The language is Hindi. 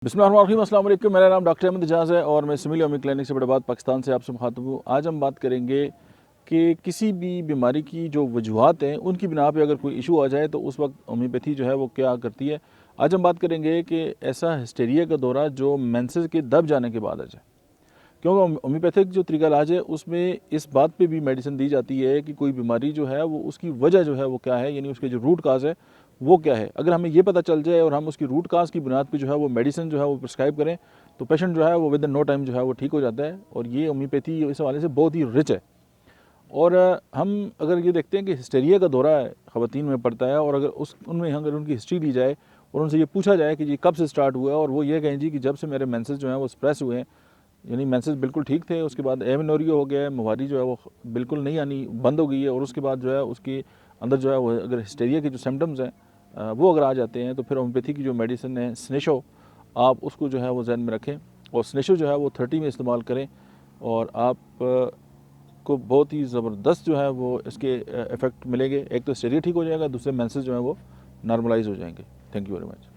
बिस्मिल्लाहिर्रहमानिर्रहीम, अस्सलाम वालेकुम। मेरा नाम डॉक्टर अहमद एजाज़ है और मैं सिमिली ओमी क्लिनिक से बड़ाबाद पाकिस्तान से आपसे मुखातब हूँ। आज हम बात करेंगे कि किसी भी बीमारी की जो वजूहात हैं उनकी बिना पे अगर कोई इशू आ जाए तो उस वक्त होम्योपैथी जो है वो क्या करती है। आज हम बात करेंगे कि ऐसा हिस्टेरिया का दौरा जो मेंसेस के दब जाने के बाद आ जाए, क्योंकि होम्योपैथिक जो तरीका इलाज है उसमें इस बात पे भी मेडिसिन दी जाती है कि कोई बीमारी जो है वो उसकी वजह जो है वो क्या है, यानी उसके जो रूट काज है वो क्या है। अगर हमें ये पता चल जाए और हम उसकी रूट काज की बुनियाद पे जो है वो मेडिसिन जो है वो प्रिस्क्राइब करें तो पेशेंट जो है वो विद इन नो टाइम जो है वो ठीक हो जाता है। और ये होम्योपैथी इस हवाले से बहुत ही रिच है। और हम अगर ये देखते हैं कि हिस्टेरिया का दौरा ख़वातीन में पड़ता है और अगर उनमें अगर उनकी हिस्ट्री ली जाए और उनसे ये पूछा जाए कि जी कब से स्टार्ट हुआ और वो ये कहें जी कि जब से मेरे मेंसेस जो हैं वो स्प्रेस हुए हैं, यानी मेंसेस बिल्कुल ठीक थे, उसके बाद एमेनोरिया हो गया है, मुहारी जो है वो बिल्कुल नहीं आनी बंद हो गई है और उसके बाद जो है उसके अंदर जो है वो अगर हिस्टेरिया के जो सिम्टम्स हैं वो अगर आ जाते हैं तो फिर होम्योपैथी की जो मेडिसिन है स्नेशो, आप उसको जो है वो जहन में रखें और स्नेशो जो है वो 30 में इस्तेमाल करें और आप को बहुत ही ज़बरदस्त जो है वो इसके इफ़ेक्ट मिलेंगे। एक तो हिस्टेरिया ठीक हो जाएगा, दूसरे मेंसेस जो है वो नॉर्मलाइज हो जाएंगे। Thank you very much.